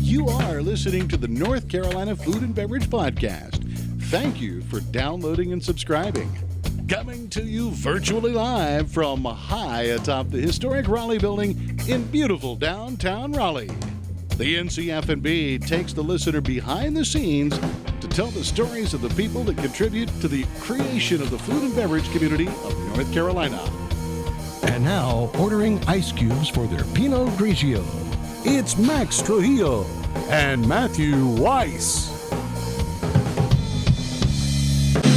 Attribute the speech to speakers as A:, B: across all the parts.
A: You are listening to the North Carolina Food and Beverage Podcast. Thank you for downloading and subscribing. Coming to you virtually live from high atop the historic Raleigh building in beautiful downtown Raleigh. The NCF&B takes the listener behind the scenes to tell the stories of the people that contribute to the creation of the food and beverage community of North Carolina.
B: And now, ordering ice cubes for their Pinot Grigio, it's Max Trujillo and Matthew Weiss.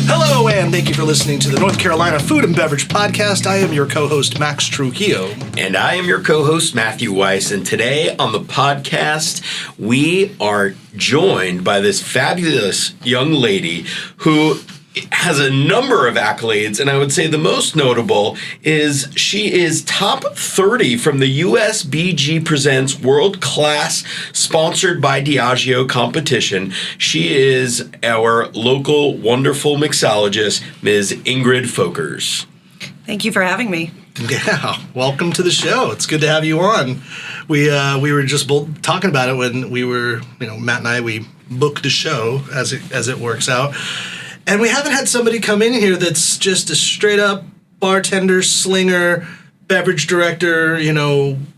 C: Hello, and thank you for listening to the North Carolina Food and Beverage Podcast. I am your co-host, Max Trujillo.
D: And I am your co-host, Matthew Weiss. And today on the podcast, we are joined by this fabulous young lady who has a number of accolades, and I would say the most notable is she is top 30 from the USBG Presents World Class sponsored by Diageo competition. She is our local wonderful mixologist, Ms. Ingrid Folkers.
E: Thank you for having me.
C: Yeah, welcome to the show. It's good to have you on. We were just both talking about it when we were, Matt and I, we booked the show as it works out. And we haven't had somebody come in here that's just a straight-up bartender, slinger, beverage director,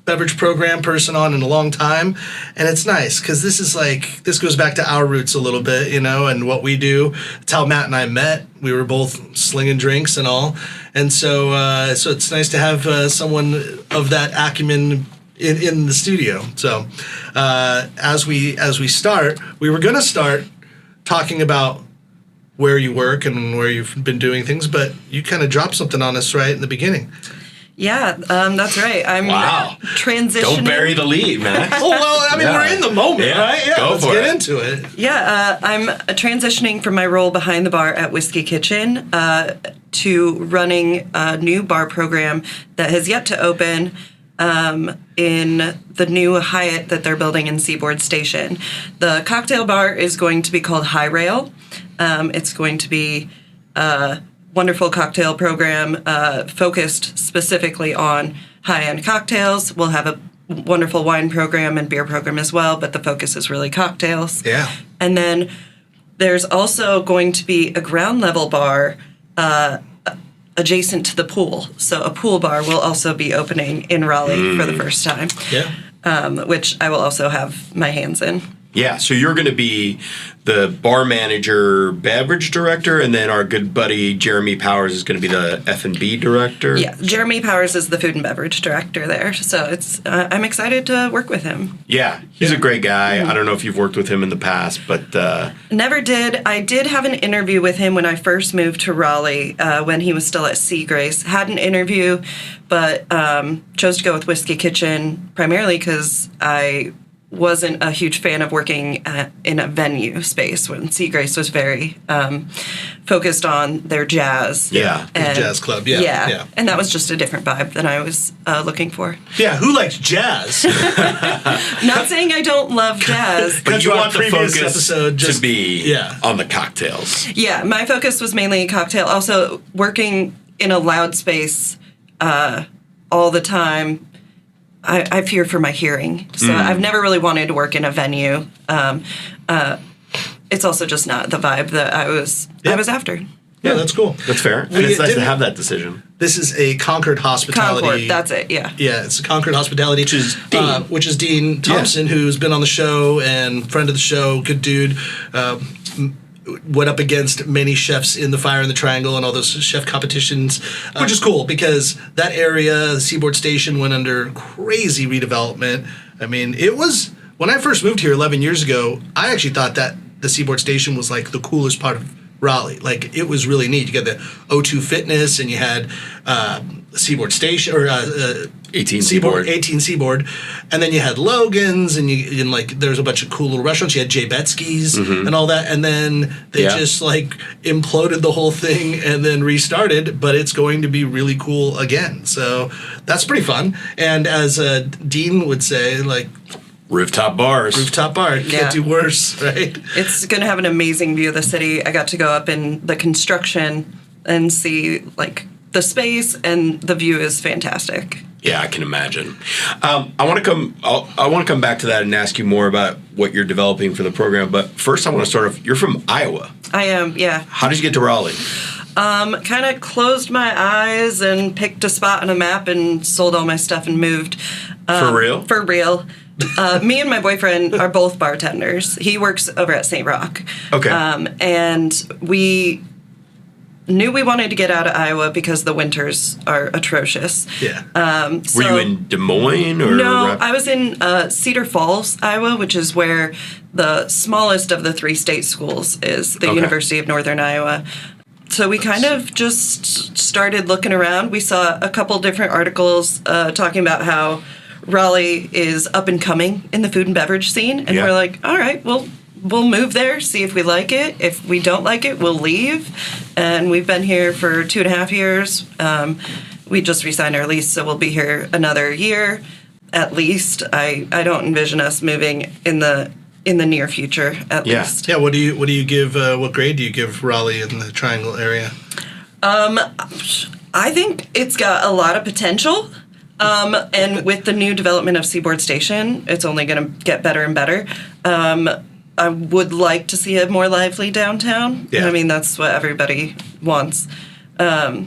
C: beverage program person on in a long time. And it's nice because this goes back to our roots a little bit, and what we do. It's how Matt and I met. We were both slinging drinks and all. And so it's nice to have someone of that acumen in the studio. So as we start, we were going to start talking about where you work and where you've been doing things, but you kind of dropped something on us right in the beginning.
E: Yeah, that's right. I'm transitioning.
D: Don't bury the lead, man.
C: We're in the moment, right? Yeah, let's get into it.
E: Yeah, I'm transitioning from my role behind the bar at Whiskey Kitchen to running a new bar program that has yet to open in the new Hyatt that they're building in Seaboard Station. The cocktail bar is going to be called High Rail. It's going to be a wonderful cocktail program focused specifically on high-end cocktails. We'll have a wonderful wine program and beer program as well, but the focus is really cocktails.
C: Yeah.
E: And then there's also going to be a ground-level bar adjacent to the pool. So a pool bar will also be opening in Raleigh for the first time, which I will also have my hands in.
D: Yeah, so you're going to be the bar manager, beverage director, and then our good buddy Jeremy Powers is going to be the F&B director.
E: Yeah, Jeremy Powers is the food and beverage director there, so it's I'm excited to work with him.
D: Yeah, he's a great guy. I don't know if you've worked with him in the past, but
E: never did. I did have an interview with him when I first moved to Raleigh when he was still at Seagrace. Had an interview, but chose to go with Whiskey Kitchen primarily because I wasn't a huge fan of working in a venue space when Seagrace was very focused on their jazz.
C: Yeah, and jazz club, yeah.
E: And that was just a different vibe than I was looking for.
C: Yeah, who likes jazz?
E: Not saying I don't love jazz.
D: But you want the focus
C: episode
D: to be on the cocktails.
E: Yeah, my focus was mainly cocktail. Also, working in a loud space all the time, I fear for my hearing, so I've never really wanted to work in a venue. It's also just not the vibe that I was after.
C: Yeah, that's cool.
D: That's fair. And it's nice to have that decision.
C: This is a Concord Hospitality.
E: Concord, that's it, yeah.
C: Yeah, it's a Concord Hospitality. Which is Dean Thompson, who's been on the show and friend of the show, good dude. Went up against many chefs in the Fire in the Triangle and all those chef competitions, which is cool because that area, the Seaboard Station, went under crazy redevelopment. I mean, it was, when I first moved here 11 years ago, I actually thought that the Seaboard Station was like the coolest part of Raleigh. Like, it was really neat. You got the O2 Fitness and you had Seaboard Station, or
D: 18 Seaboard.
C: 18 Seaboard. And then you had Logan's, and there was a bunch of cool little restaurants. You had Jay Betsky's and all that. And then they just imploded the whole thing and then restarted, but it's going to be really cool again. So that's pretty fun. And as Dean would say,
D: rooftop bars.
C: Rooftop bar. Can't do worse, right?
E: It's going to have an amazing view of the city. I got to go up in the construction and see, the space, and the view is fantastic.
D: Yeah, I can imagine. I want to come back to that and ask you more about what you're developing for the program. But first, I want to start off. You're from Iowa.
E: I am, yeah.
D: How did you get to Raleigh?
E: Kind of closed my eyes and picked a spot on a map and sold all my stuff and moved.
D: For real?
E: For real. Me and my boyfriend are both bartenders. He works over at St. Rock.
D: Okay.
E: And we knew we wanted to get out of Iowa because the winters are atrocious.
C: Yeah.
D: Were you in Des Moines? Or
E: No, I was in Cedar Falls, Iowa, which is where the smallest of the 3 state schools is, the
D: Okay.
E: University of Northern Iowa. So we kind of just started looking around. We saw a couple different articles talking about how Raleigh is up and coming in the food and beverage scene. And
D: Yeah.
E: we're like, all right, well, we'll move there, see if we like it. If we don't like it, we'll leave. And we've been here for 2.5 years. We just re-signed our lease, so we'll be here another year at least. I don't envision us moving in the near future, at
D: Yeah.
E: least.
C: Yeah. What do you give? What grade do you give Raleigh in the Triangle area?
E: I think it's got a lot of potential. And with the new development of Seaboard Station, it's only going to get better and better. I would like to see a more lively downtown.
C: Yeah.
E: I mean, that's what everybody wants. I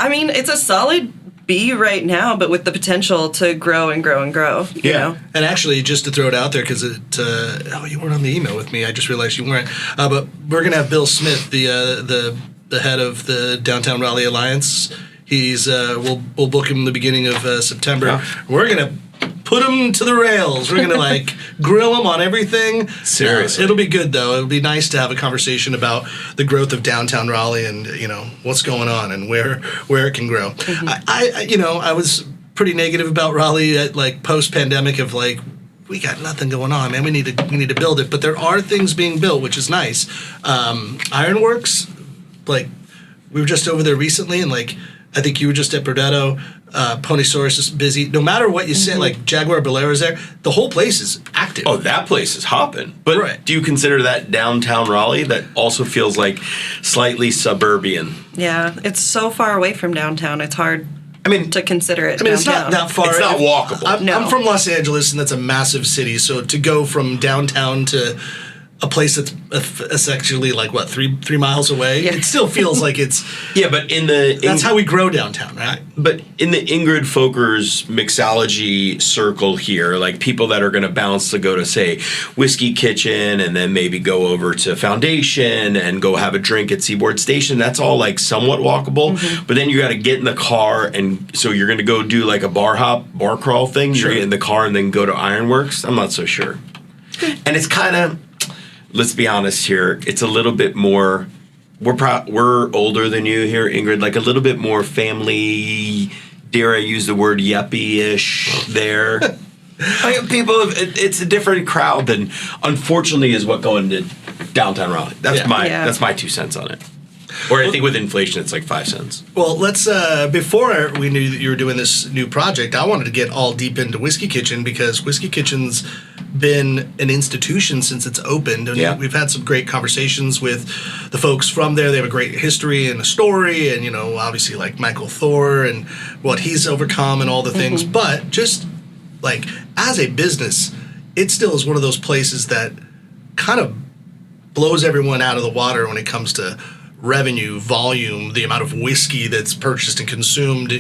E: mean, it's a solid B right now, but with the potential to grow and grow and grow. You know?
C: And actually, just to throw it out there, because you weren't on the email with me. I just realized you weren't. But we're gonna have Bill Smith, the head of the Downtown Raleigh Alliance. He's we'll book him in the beginning of September.
D: Yeah.
C: We're gonna put him to the rails. We're gonna grill him on everything.
D: Seriously.
C: It'll be good though. It'll be nice to have a conversation about the growth of downtown Raleigh and what's going on and where it can grow. I was pretty negative about Raleigh at post pandemic of we got nothing going on, man. We need to build it, but there are things being built, which is nice. Ironworks, we were just over there recently, and I think you were just at Burdetto. Ponysaurus is busy. No matter what you say, Jaguar Bolero's there, the whole place is active.
D: Oh, that place is hopping. But
C: Right.
D: do you consider that downtown Raleigh? That also feels like slightly suburban.
E: Yeah, it's so far away from downtown. It's hard to consider it
C: It's not
E: downtown.
C: that far.
D: It's not walkable.
C: I'm from Los Angeles, and that's a massive city. So to go from downtown to a place that's essentially 3 miles away,
E: Yeah.
C: it still feels like it's.
D: Yeah, but
C: That's how we grow downtown, right?
D: But in the Ingrid Foker's mixology circle here, people that are going to bounce to go to, say, Whiskey Kitchen and then maybe go over to Foundation and go have a drink at Seaboard Station, that's all somewhat walkable. But then you got to get in the car, and so you're going to go do a bar crawl thing.
C: Sure.
D: You're in the car and then go to Ironworks. I'm not so sure. And it's kind of, let's be honest here, it's a little bit more. We're older than you here, Ingrid. A little bit more family. Dare I use the word yuppie-ish there? People, it's a different crowd than, unfortunately, is what going to downtown Raleigh. That's that's my 2 cents on it. Or I think with inflation, it's 5 cents.
C: Well, let's, before we knew that you were doing this new project, I wanted to get all deep into Whiskey Kitchen because Whiskey Kitchen's been an institution since it's opened. And
D: Yeah.
C: we've had some great conversations with the folks from there. They have a great history and a story and, obviously Michael Thor and what he's overcome and all the things. But just as a business, it still is one of those places that kind of blows everyone out of the water when it comes to revenue, volume, the amount of whiskey that's purchased and consumed.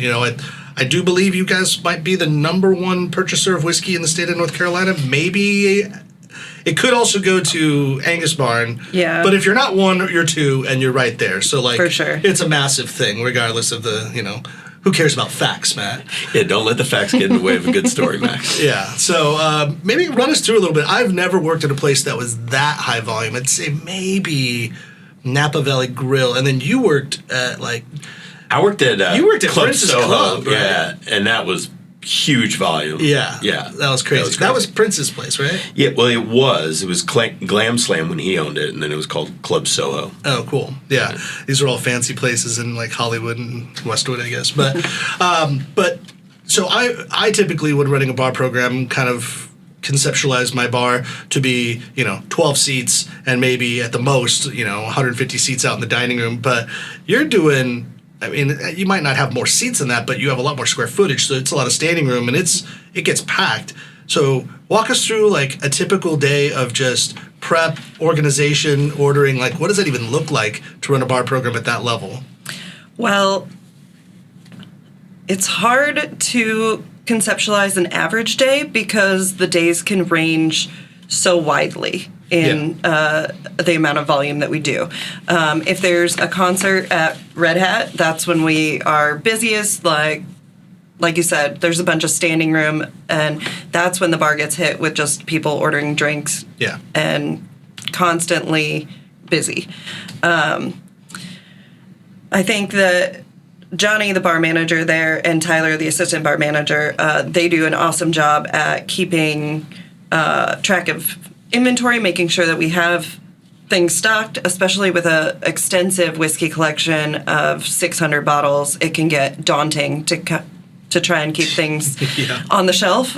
C: I do believe you guys might be the number 1 purchaser of whiskey in the state of North Carolina. Maybe it could also go to Angus Barn.
E: Yeah.
C: But if you're not 1, you're 2, and you're right there. So
E: For sure.
C: it's a massive thing, regardless of the who cares about facts, Matt?
D: Yeah, don't let the facts get in the way of a good story, Max.
C: Yeah. So maybe run us through a little bit. I've never worked at a place that was that high volume. I'd say maybe Napa Valley Grill, and then you worked at
D: I worked at
C: You worked at
D: Club
C: Prince's
D: Soho,
C: Club, right?
D: yeah, and that was huge volume.
C: Yeah.
D: Yeah.
C: That was crazy. That was Prince's place, right?
D: Yeah, well, it was Glam Slam when he owned it, and then it was called Club Soho.
C: Oh, cool. Yeah. These are all fancy places in Hollywood and Westwood, I guess. But so I typically, when running a bar program, kind of conceptualize my bar to be 12 seats and maybe at the most 150 seats out in the dining room. But you're doing I mean, you might not have more seats than that, but you have a lot more square footage, so it's a lot of standing room, and it gets packed. So walk us through like a typical day of just prep, organization, ordering. Like, what does it even look like to run a bar program at that level?
E: Well, it's hard to conceptualize an average day because the days can range so widely in the amount of volume that we do. If there's a concert at Red Hat, that's when we are busiest. Like you said, there's a bunch of standing room, and that's when the bar gets hit with just people ordering drinks and constantly busy. I think that Johnny, the bar manager there, and Tyler, the assistant bar manager, they do an awesome job at keeping track of inventory, making sure that we have things stocked, especially with a extensive whiskey collection of 600 bottles. It can get daunting to try and keep things on the shelf.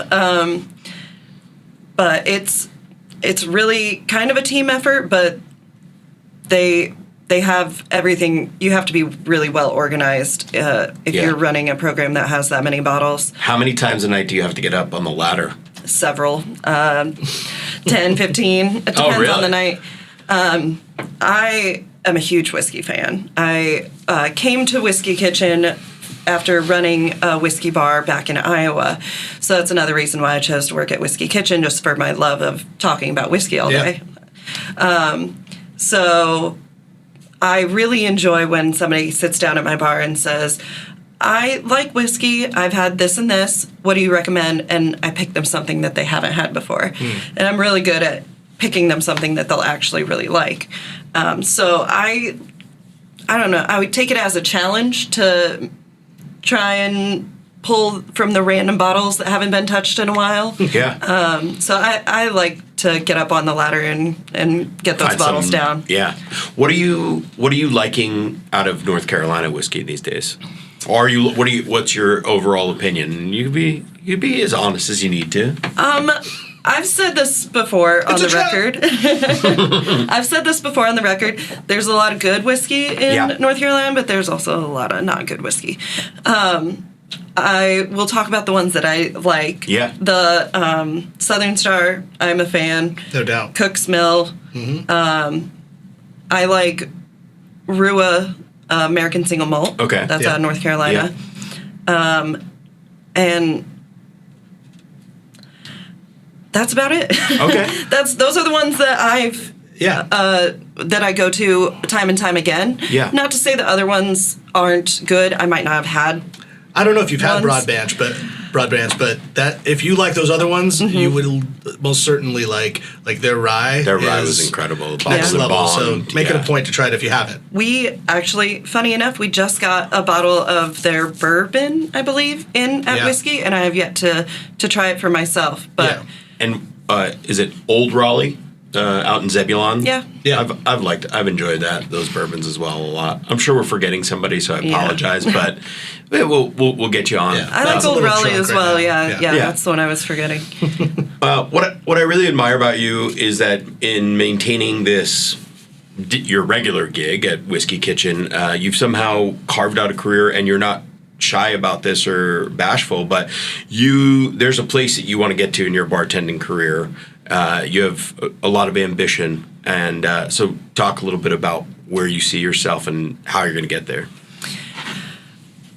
E: But it's really kind of a team effort, but they have everything. You have to be really well organized if you're running a program that has that many bottles.
D: How many times a night do you have to get up on the ladder?
E: Several. 10, 15. It depends on the night. I am a huge whiskey fan. I came to Whiskey Kitchen after running a whiskey bar back in Iowa. So that's another reason why I chose to work at Whiskey Kitchen, just for my love of talking about whiskey all day. So I really enjoy when somebody sits down at my bar and says, I like whiskey, I've had this and this, what do you recommend? And I pick them something that they haven't had before. And I'm really good at picking them something that they'll actually really like. So I don't know, I would take it as a challenge to try and pull from the random bottles that haven't been touched in a while. So I like to get up on the ladder and get those bottles down.
D: What are you liking out of North Carolina whiskey these days? Or what's your overall opinion? You could be as honest as you need to.
E: I've said this before on the record. I've said this before on the record. There's a lot of good whiskey in North Carolina, but there's also a lot of not good whiskey. I will talk about the ones that I like. The Southern Star, I'm a fan.
C: No doubt.
E: Cook's Mill. I like Rua American Single Malt.
C: Okay.
E: That's out of North Carolina. And that's about it.
C: Okay.
E: Those are the ones that I've that I go to time and time again. Not to say the other ones aren't good. I might not have had.
C: I don't know if you've had Broad Branch, but that if you like those other ones, you would most certainly like their rye.
D: Their rye was incredible.
C: Next level. So make it a point to try it if you haven't.
E: We actually, funny enough, we just got a bottle of their bourbon, I believe, at Whiskey, and I have yet to try it for myself. But
D: and is it Old Raleigh? Out in Zebulon. I've enjoyed those bourbons as well a lot. I'm sure we're forgetting somebody, so I apologize, but we'll get you on.
E: I like Old Raleigh as well. That's the one I was forgetting.
D: What I really admire about you is that in maintaining your regular gig at Whiskey Kitchen, you've somehow carved out a career, and you're not shy about this or bashful, but there's a place that you want to get to in your bartending career. You have a lot of ambition, and so talk a little bit about where you see yourself and how you're going to get there.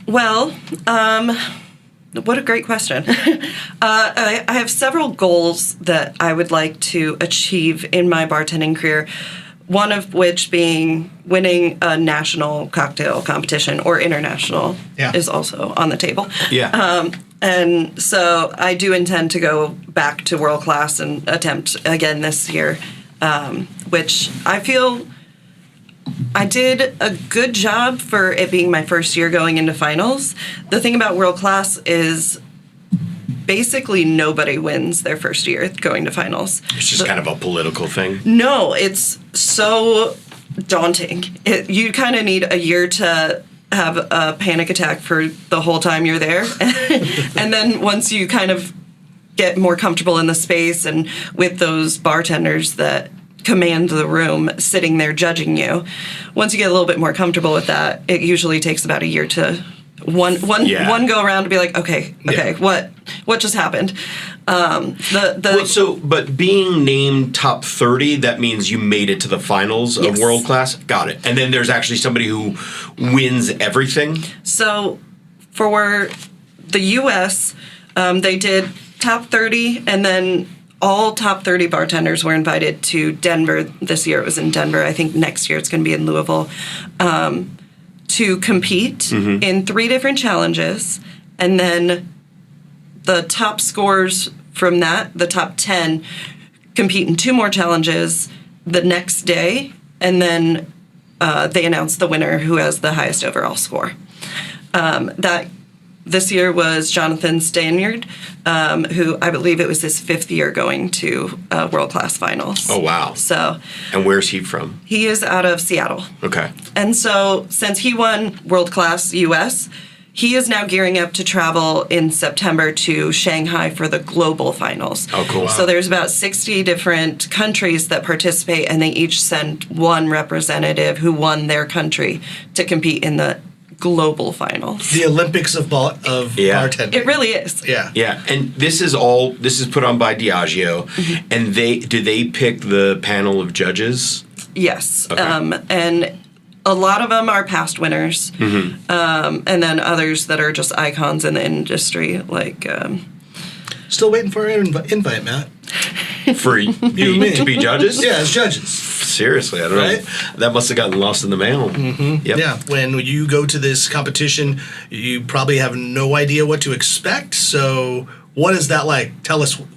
E: Well, what a great question. I have several goals that I would like to achieve in my bartending career, one of which being winning a national cocktail competition, or international is also on the table. And so I do intend to go back to world class and attempt again this year, which I feel I did a good job for it being my first year going into finals. The thing about world class is basically nobody wins their first year going to finals.
D: It's just kind of a political thing.
E: No, it's so daunting. You kind of need a year to have a panic attack for the whole time you're there. And then once you kind of get more comfortable in the space and with those bartenders that command the room sitting there judging you. Once you get a little bit more comfortable with that, it usually takes about a year to one go around to be like, okay, what just happened?
D: But being named top 30, that means you made it to the finals of World Class? Got it. And then there's actually somebody who wins everything?
E: So for the U.S., they did top 30, and then all top 30 bartenders were invited to Denver. This year it was in Denver. I think next year it's going to be in Louisville. To compete in 3 different challenges, and then the top scores from that, the top 10, compete in 2 more challenges the next day, and then they announce the winner who has the highest overall score. That this year was Jonathan Stanyard, who I believe it was his 5th year going to World Class Finals.
D: Oh, wow.
E: So,
D: and where's he from?
E: He is out of Seattle.
D: Okay.
E: And so since he won World Class US, he is now gearing up to travel in September to Shanghai for the global finals.
D: Oh, cool. Wow.
E: So there's about 60 different countries that participate, and they each send one representative who won their country to compete in the global finals.
C: The Olympics of bartending.
E: It really is.
C: Yeah.
D: Yeah, and this is put on by Diageo, and do they pick the panel of judges?
E: Yes.
D: Okay.
E: And a lot of them are past winners, and then others that are just icons in the industry, like...
C: Still waiting for an invite, Matt.
D: To be judges?
C: Yeah, as judges.
D: Seriously, I don't know. That must have gotten lost in the mail.
C: Mm-hmm. Yep. Yeah, when you go to this competition, you probably have no idea what to expect. So what is that like?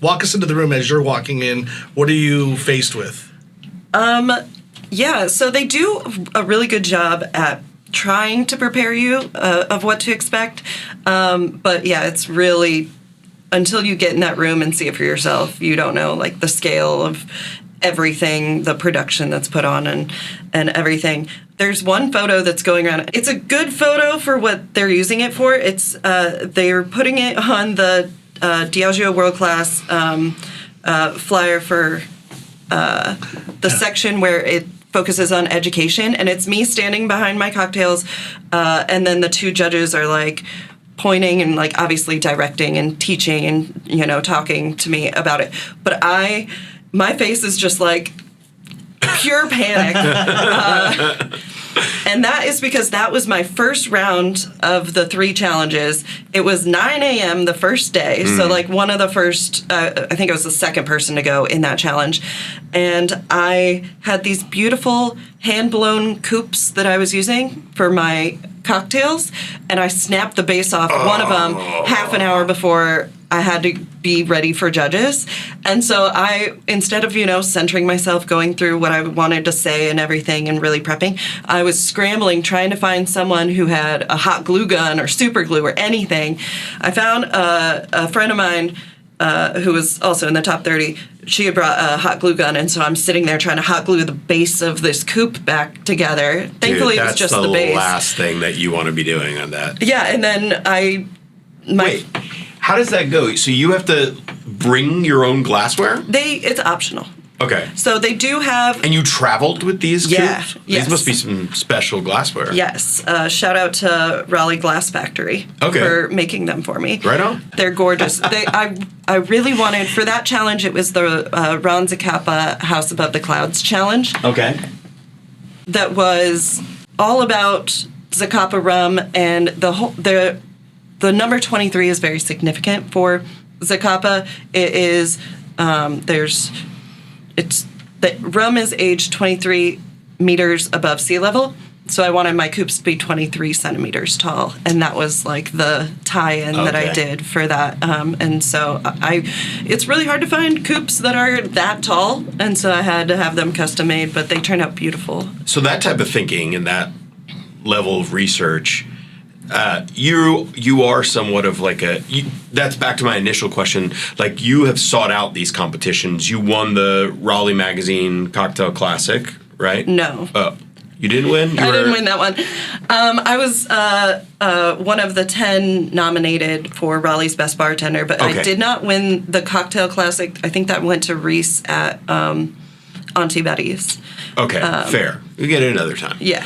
C: Walk us into the room as you're walking in. What are you faced with?
E: Yeah, so they do a really good job at trying to prepare you of what to expect. But yeah, it's really... Until you get in that room and see it for yourself, you don't know, like, the scale of everything, the production that's put on and everything. There's one photo that's going around. It's a good photo for what they're using it for. It's they're putting it on the Diageo World Class flyer for the section where it focuses on education, and it's me standing behind my cocktails, and then the 2 judges are, like, pointing and, like, obviously directing and teaching and, you know, talking to me about it. But my face is just, like, pure panic. And that is because that was my first round of the 3 challenges. It was 9 a.m. the first day. So, like, one of the first, I think I was the second person to go in that challenge. And I had these beautiful hand-blown coupes that I was using for my cocktails, and I snapped the base off one of them half an hour before I had to be ready for judges. And so I, instead of, you know, centering myself, going through what I wanted to say and everything and really prepping, I was scrambling, trying to find someone who had a hot glue gun or super glue or anything. I found a friend of mine who was also in the top 30. She had brought a hot glue gun, and so I'm sitting there trying to hot glue the base of this coupe back together. Thankfully, it was just the base.
D: That's the last thing that you want to be doing on that.
E: Yeah, and then
D: Wait, how does that go? So you have to bring your own glassware?
E: It's optional.
D: Okay.
E: So they do have...
D: And you traveled with these coupes?
E: Yeah. Yes.
D: These must be some special glassware.
E: Yes. Shout out to Raleigh Glass Factory for making them for me.
D: Right on.
E: They're gorgeous. I really wanted... For that challenge, it was the Ron Zacapa House Above the Clouds challenge.
D: Okay.
E: That was all about Zacapa rum, and the number 23 is very significant for Zacapa. It is... The rum is aged 23 meters above sea level, so I wanted my coupes to be 23 centimeters tall, and that was like the tie-in that I did for that. And so it's really hard to find coupes that are that tall, and so I had to have them custom made, but they turned out beautiful.
D: So that type of thinking and that level of research, you are somewhat of like that's back to my initial question. Like, you have sought out these competitions. You won the Raleigh Magazine Cocktail Classic, right?
E: No.
D: Oh, you didn't win?
E: I didn't win that one. I was one of the 10 nominated for Raleigh's Best Bartender, but I did not win the Cocktail Classic. I think that went to Reese at Auntie Betty's.
D: Okay, fair. We get it another time.
E: Yeah.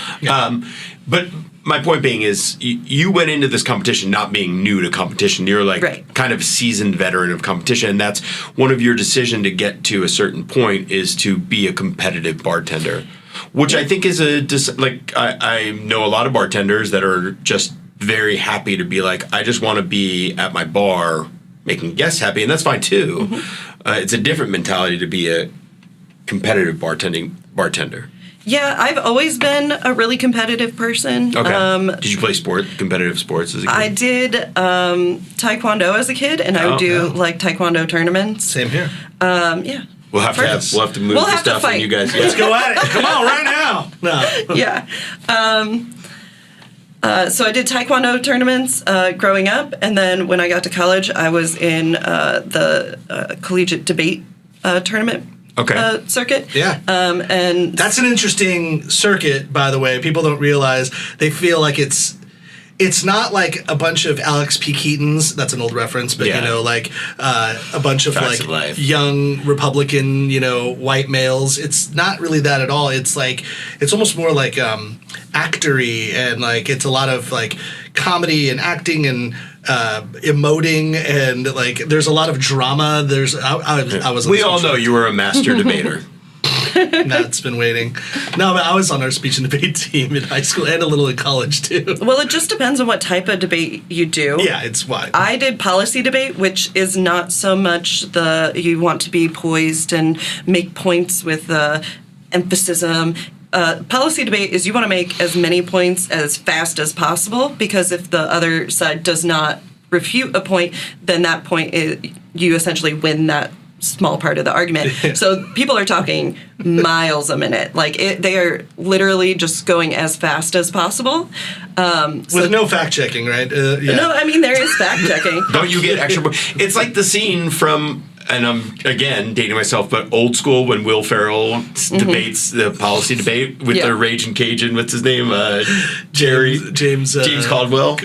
D: But my point being is you went into this competition not being new to competition. You're like kind of seasoned veteran of competition. And that's one of your decision to get to a certain point is to be a competitive bartender, which I think is I know a lot of bartenders that are just very happy to be like, I just want to be at my bar making guests happy. And that's fine too. It's a different mentality to be a competitive bartender.
E: Yeah, I've always been a really competitive person.
D: Okay. Did you play competitive sports as a kid?
E: I did taekwondo as a kid, and I would do like taekwondo tournaments.
C: Same here.
E: Yeah.
D: We'll have to move the stuff and you guys.
C: Let's go at it. Come on, right now. No.
E: Yeah. So I did taekwondo tournaments growing up, and then when I got to college, I was in the collegiate debate tournament. Circuit.
C: Yeah.
E: And
C: that's an interesting circuit, by the way. People don't realize. They feel like it's not like a bunch of Alex P. Keatons. That's an old reference, but like a bunch of
D: Facts
C: like
D: of
C: young Republican, white males. It's not really that at all. It's like it's almost more like actory, and like it's a lot of like comedy and acting and emoting, and like there's a lot of drama. I was.
D: We all know you were a master debater.
C: Matt's been waiting. No, but I was on our speech and debate team in high school and a little in college too.
E: Well, it just depends on what type of debate you do.
C: Yeah, it's wide.
E: I did policy debate, which is not so much you want to be poised and make points with emphasis. Policy debate is you want to make as many points as fast as possible, because if the other side does not refute a point, then that point you essentially win that small part of the argument. So people are talking miles a minute. Like they are literally just going as fast as possible.
C: With no fact checking, right? Yeah.
E: No, I mean, there is fact checking.
D: Don't you get extra? It's like the scene from, and I'm again dating myself, but old school when Will Ferrell debates the policy debate with the Raging Cajun. What's his name? James Caldwell.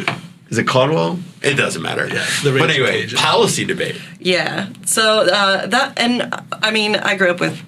D: Is it Caldwell? It doesn't matter.
C: Yeah,
D: but anyway, policy debate.
E: Yeah. So that, and I mean, I grew up with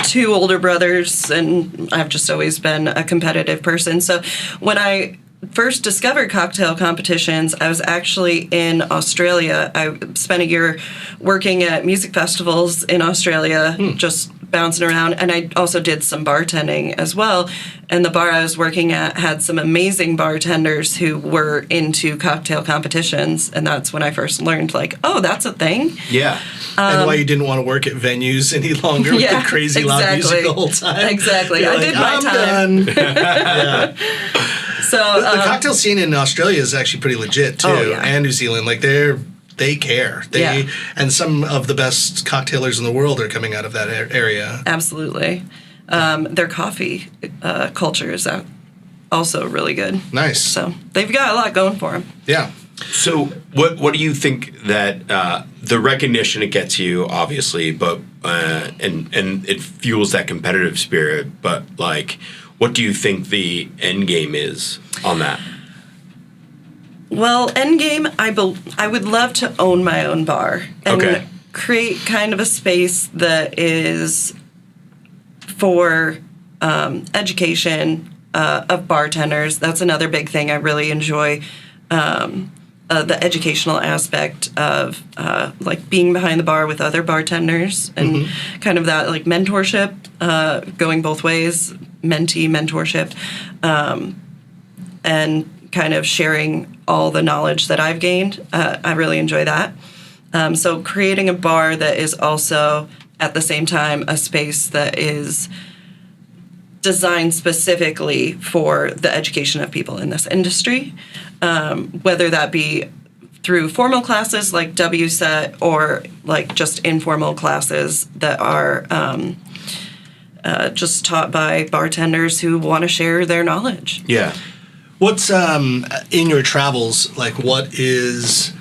E: two older brothers, and I've just always been a competitive person. So when I first discovered cocktail competitions, I was actually in Australia. I spent a year working at music festivals in Australia, just bouncing around, and I also did some bartending as well. And the bar I was working at had some amazing bartenders who were into cocktail competitions, and that's when I first learned, like, oh, that's a thing.
D: Yeah.
C: And why you didn't want to work at venues any longer with the crazy loud music the whole time.
E: Exactly.
C: You're
E: I
C: like,
E: did my
C: I'm
E: time.
C: done. Yeah.
E: So
C: the cocktail scene in Australia is actually pretty legit too, and New Zealand. Like they care. And some of the best cocktailers in the world are coming out of that area.
E: Absolutely. Their coffee culture is also really good.
C: Nice.
E: So they've got a lot going for them.
C: Yeah.
D: So what do you think that the recognition it gets you, obviously, but and it fuels that competitive spirit, but like, what do you think the end game is on that?
E: Well, end game, I would love to own my own bar and create kind of a space that is for education of bartenders. That's another big thing I really enjoy. The educational aspect of like being behind the bar with other bartenders and kind of that like mentorship, going both ways, mentee mentorship, and kind of sharing all the knowledge that I've gained. I really enjoy that. So creating a bar that is also at the same time a space that is designed specifically for the education of people in this industry, whether that be through formal classes like WSET or like just informal classes that are just taught by bartenders who want to share their knowledge.
D: Yeah.
C: What's in your travels, like what is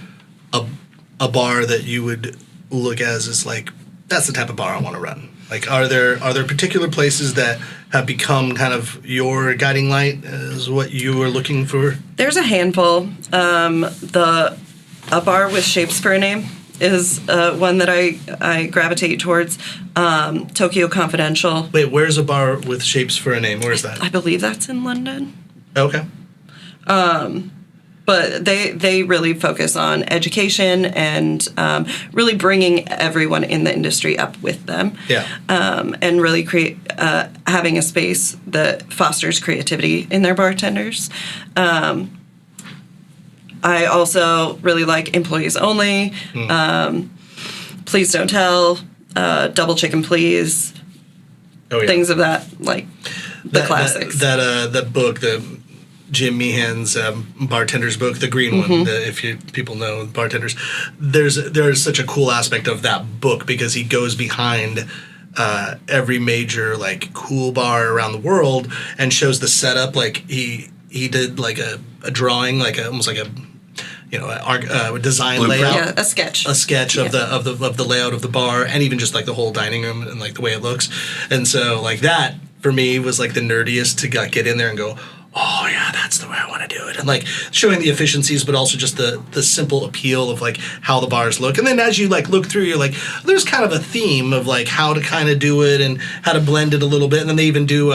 C: a bar that you would look as like, that's the type of bar I want to run? Like, are there particular places that have become kind of your guiding light as what you are looking for?
E: There's a handful. A bar with shapes for a name is one that I gravitate towards. Tokyo Confidential.
C: Wait, where's a bar with Shapes for a Name? Where's that?
E: I believe that's in London.
C: Okay.
E: But they really focus on education and really bringing everyone in the industry up with them.
C: Yeah.
E: And really having a space that fosters creativity in their bartenders. I also really like Employees Only, Please Don't Tell, Double Chicken Please, things of that, like the classics.
C: That book, the Jim Meehan's bartender's book, the green one. If people know bartenders, there's such a cool aspect of that book because he goes behind every major like cool bar around the world and shows the setup. Like he did like a drawing, like almost like a design
D: Blueprint.
C: layout.
E: Yeah, a sketch
C: of the layout of the bar and even just like the whole dining room and like the way it looks. And so like that for me was like the nerdiest to get in there and go, oh yeah, that's the way I want to do it. And like showing the efficiencies, but also just the simple appeal of like how the bars look. And then as you like look through, you're like, there's kind of a theme of like how to kind of do it and how to blend it a little bit. And then they even do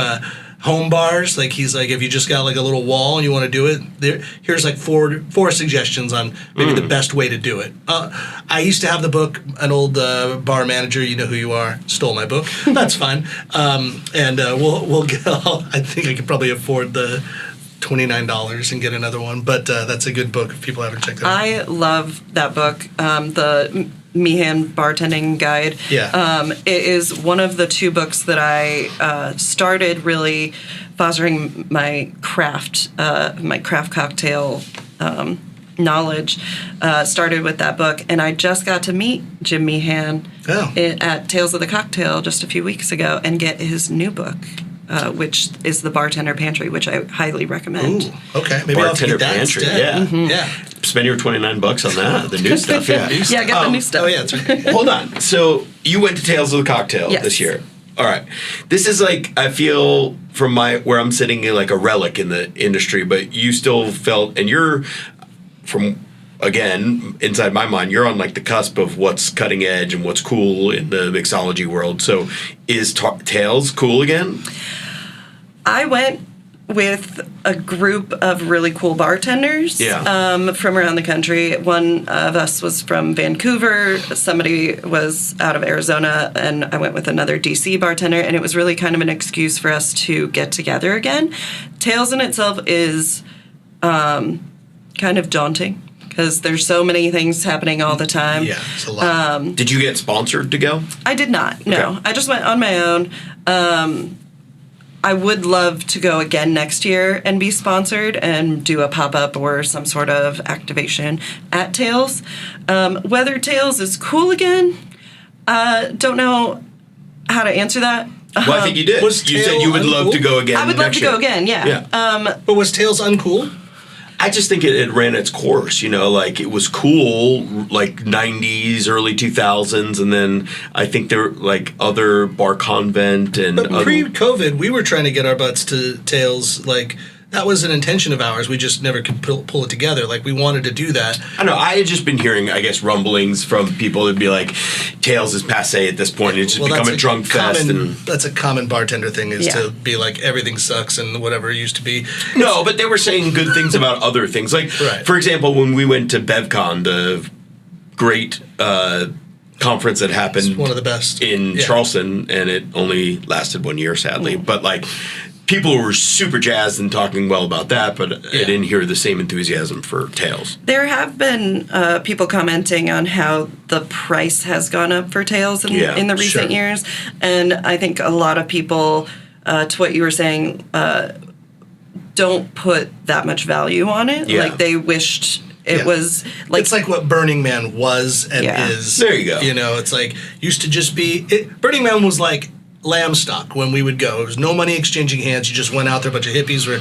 C: home bars. Like he's like, if you just got like a little wall and you want to do it, here's like four suggestions on maybe the best way to do it. I used to have the book. An old bar manager, you know who you are, stole my book. That's fine. And we'll get. I think I could probably afford the $29 and get another one. But that's a good book if people haven't checked it out.
E: I love that book, the Meehan Bartending Guide.
C: Yeah.
E: It is one of the two books that I started really fostering my craft cocktail knowledge. Started with that book, and I just got to meet Jim Meehan at Tales of the Cocktail just a few weeks ago and get his new book. Which is the Bartender Pantry, which I highly recommend.
C: Ooh, okay. Maybe
D: Bartender
C: I'll get that
D: Pantry,
C: instead.
D: yeah. Spend your $29 on that. The new stuff, yeah.
E: Yeah, get the new stuff.
C: Oh yeah, that's right.
D: Hold on. So you went to Tales of the Cocktail this year. All right. This is like, I feel from where I'm sitting in like a relic in the industry, but you still felt, and you're from, again, inside my mind, you're on like the cusp of what's cutting edge and what's cool in the mixology world. So is Tales cool again?
E: I went with a group of really cool bartenders from around the country. One of us was from Vancouver, somebody was out of Arizona, and I went with another DC bartender, and it was really kind of an excuse for us to get together again. Tales in itself is kind of daunting because there's so many things happening all the time.
C: Yeah, it's a lot.
D: Did you get sponsored to go?
E: I did not, no.
D: Okay.
E: I just went on my own. I would love to go again next year and be sponsored and do a pop-up or some sort of activation at Tales. Whether Tales is cool again, don't know how to answer that.
D: Well, I think you did. You said you would love to go again.
E: I would love to go again, yeah.
C: But was Tales uncool?
D: I just think it ran its course, like it was cool, like 90s, early 2000s, and then I think there were like other Bar Convent and
C: But pre-COVID, we were trying to get our butts to Tales, like that was an intention of ours. We just never could pull it together. Like we wanted to do that.
D: I know. I had just been hearing, I guess, rumblings from people that'd be like, Tales is passé at this point. It's just become a drunk fest.
C: That's a common bartender thing is to be like, everything sucks and whatever it used to be.
D: No, but they were saying good things about other things. Like, for example, when we went to BevCon, the great conference that happened.
C: It's one of the best.
D: In Charleston, and it only lasted 1 year, sadly. But like, people were super jazzed and talking well about that, but I didn't hear the same enthusiasm for Tales.
E: There have been people commenting on how the price has gone up for Tales in the recent years. And I think a lot of people, to what you were saying, don't put that much value on it. Yeah. Like they wished it was like...
C: It's like what Burning Man was and is.
D: There you go.
C: It's like, used to just be... Burning Man was like lamb stock when we would go. There was no money exchanging hands. You just went out there. A bunch of hippies were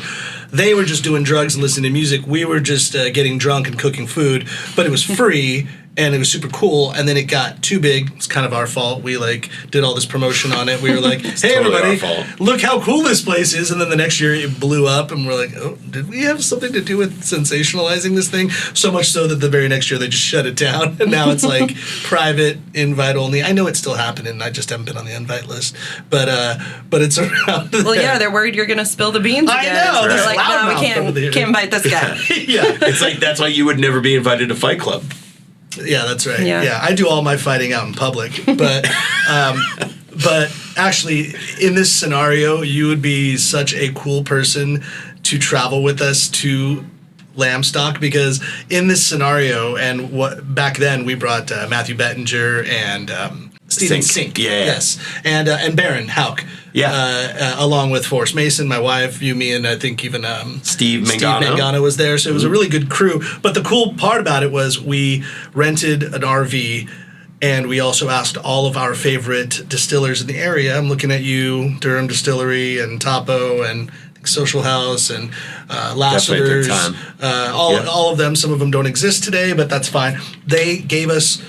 C: just doing drugs and listening to music. We were just getting drunk and cooking food, but it was free and it was super cool. And then it got too big. It's kind of our fault. We like did all this promotion on it. We were like, "Hey,
D: totally
C: everybody,
D: our fault.
C: look how cool this place is!" And then the next year it blew up, and we're like, "Oh, did we have something to do with sensationalizing this thing?" So much so that the very next year they just shut it down, and now it's like private, invite only. I know it's still happening. I just haven't been on the invite list, but it's around.
E: Well, yeah, they're worried you're going to spill the beans
C: I
E: again.
C: know,
E: They're
C: this
E: like, no, we
C: loudmouth over there."
E: can't invite this guy.
C: Yeah.
D: It's like that's why you would never be invited to Fight Club.
C: Yeah, that's right.
E: Yeah.
C: Yeah, I do all my fighting out in public, but actually, in this scenario, you would be such a cool person to travel with us to Lambstock, because in this scenario, and what back then we brought Matthew Bettinger and Stephen Sink,
D: Yeah.
C: yes, and Baron Hauk, along with Forrest Mason, my wife, you, me, and I think even
D: Steve
C: Steve
D: Mangano.
C: Mangano was there, so it was a really good crew. But the cool part about it was we rented an RV, and we also asked all of our favorite distillers in the area. I'm looking at you, Durham Distillery and Topo and Social House and Lassiter's,
D: time.
C: all of them. Some of them don't exist today, but that's fine. They gave us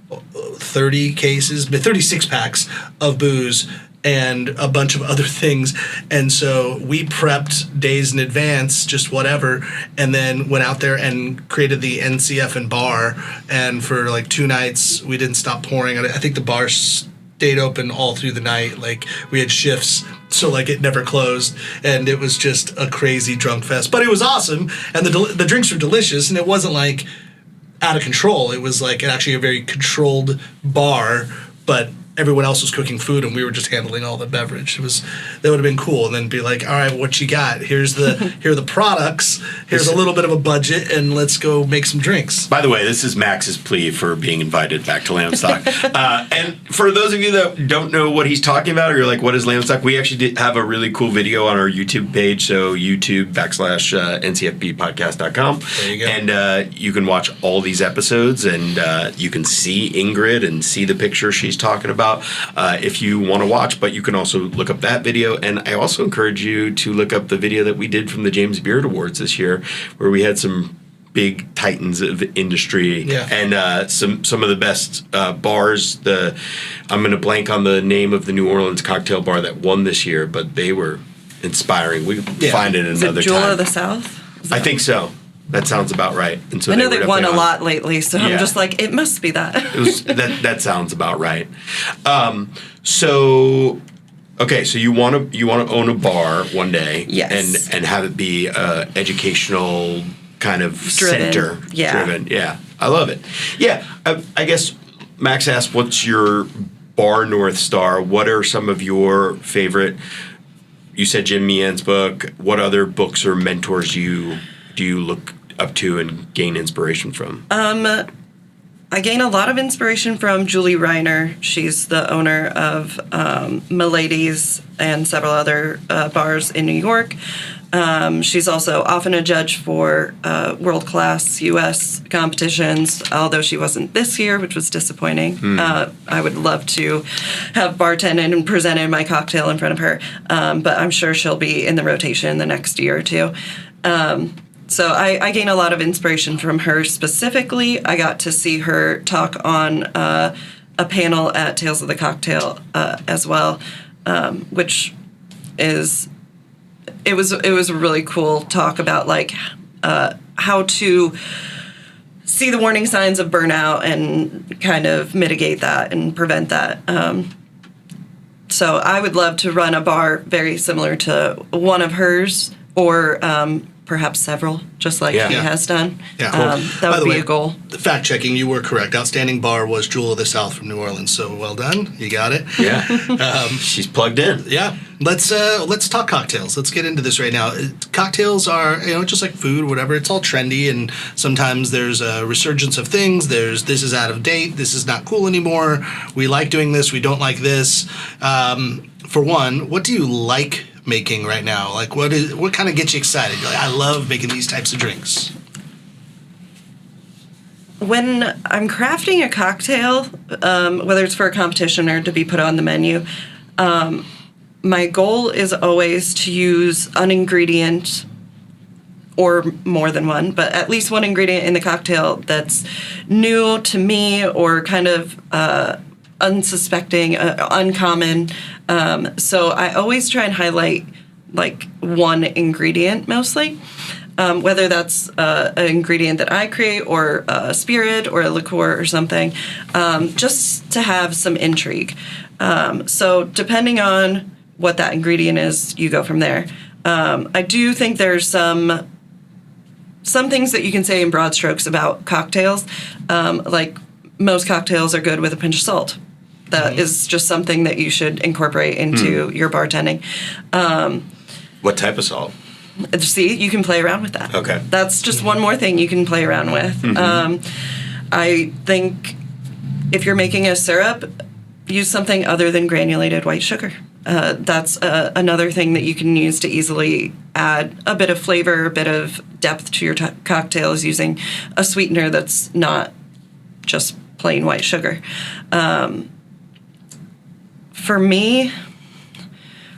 C: 36 packs of booze and a bunch of other things, and so we prepped days in advance, just whatever, and then went out there and created the NCF&B bar, and for like 2 nights we didn't stop pouring. I think the bar stayed open all through the night. Like, we had shifts, so like it never closed, and it was just a crazy drunk fest, but it was awesome, and the drinks were delicious, and it wasn't like out of control. It was like actually a very controlled bar, but everyone else was cooking food and we were just handling all the beverage. That would have been cool. And then be like, all right, what you got? Here are the products. Here's a little bit of a budget, and let's go make some drinks.
D: By the way, this is Max's plea for being invited back to Lambstock. And for those of you that don't know what he's talking about, or you're like, what is Lambstock? We actually did have a really cool video on our YouTube page. So YouTube.com/NCFBpodcast.com.
C: There you go.
D: And you can watch all these episodes, and you can see Ingrid and see the picture she's talking about if you want to watch. But you can also look up that video. And I also encourage you to look up the video that we did from the James Beard Awards this year, where we had some big titans of industry and some of the best bars. I'm going to blank on the name of the New Orleans cocktail bar that won this year, but they were inspiring. We find it
E: Is
D: another
E: it Jewel
D: time.
E: of the South?
D: I think so. That sounds about right. And so
E: I know
D: they
E: they've won a lot lately, so I'm just like, it must be that.
D: That sounds about right. So you want to own a bar one day,
E: Yes.
D: and have it be educational kind of
E: Driven.
D: center,
E: Yeah.
D: driven. Yeah, I love it. Yeah, I guess Max asked, "What's your bar North Star? What are some of your favorite?" You said Jim Meehan's book. What other books or mentors do you look up to and gain inspiration from?
E: I gain a lot of inspiration from Julie Reiner. She's the owner of Milady's and several other bars in New York. She's also often a judge for world-class U.S. competitions, although she wasn't this year, which was disappointing. I would love to have bartended and presented my cocktail in front of her, but I'm sure she'll be in the rotation the next year or two. So I gain a lot of inspiration from her specifically. I got to see her talk on a panel at Tales of the Cocktail as well, which is it was a really cool talk about like how to see the warning signs of burnout and kind of mitigate that and prevent that. So I would love to run a bar very similar to one of hers, or perhaps several, just like he has done.
C: Yeah, cool.
E: That would be a goal.
C: Fact checking, you were correct. Outstanding bar was Jewel of the South from New Orleans. So well done, you got it.
D: Yeah, she's plugged in.
C: Yeah, let's talk cocktails. Let's get into this right now. Cocktails are just like food, or whatever. It's all trendy, and sometimes there's a resurgence of things. This is out of date. This is not cool anymore. We like doing this. We don't like this. For one, what do you like making right now? Like, what kind of gets you excited? You're like, I love making these types of drinks.
E: When I'm crafting a cocktail, whether it's for a competition or to be put on the menu, my goal is always to use an ingredient or more than one, but at least one ingredient in the cocktail that's new to me or kind of unsuspecting, uncommon. So I always try and highlight like one ingredient mostly, whether that's an ingredient that I create or a spirit or a liqueur or something, just to have some intrigue. So depending on what that ingredient is, you go from there. I do think there's some things that you can say in broad strokes about cocktails. Like most cocktails are good with a pinch of salt. That is just something that you should incorporate into your bartending.
D: What type of salt?
E: See, you can play around with that.
D: Okay.
E: That's just one more thing you can play around with. I think if you're making a syrup, use something other than granulated white sugar. That's another thing that you can use to easily add a bit of flavor, a bit of depth to your cocktails using a sweetener that's not just plain white sugar. For me,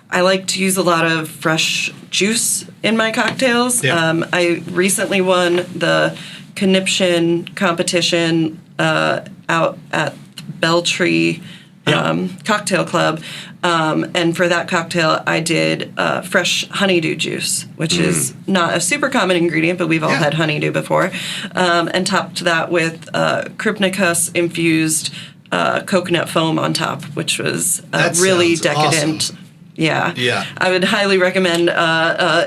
E: I like to use a lot of fresh juice in my cocktails.
C: Yeah.
E: I recently won the conniption competition out at Beltree Cocktail Club. And for that cocktail, I did fresh honeydew juice, which is not a super common ingredient, but we've all had honeydew before. And topped that with Krupnikas infused coconut foam on top, which was really decadent.
C: Awesome.
E: Yeah. I would highly recommend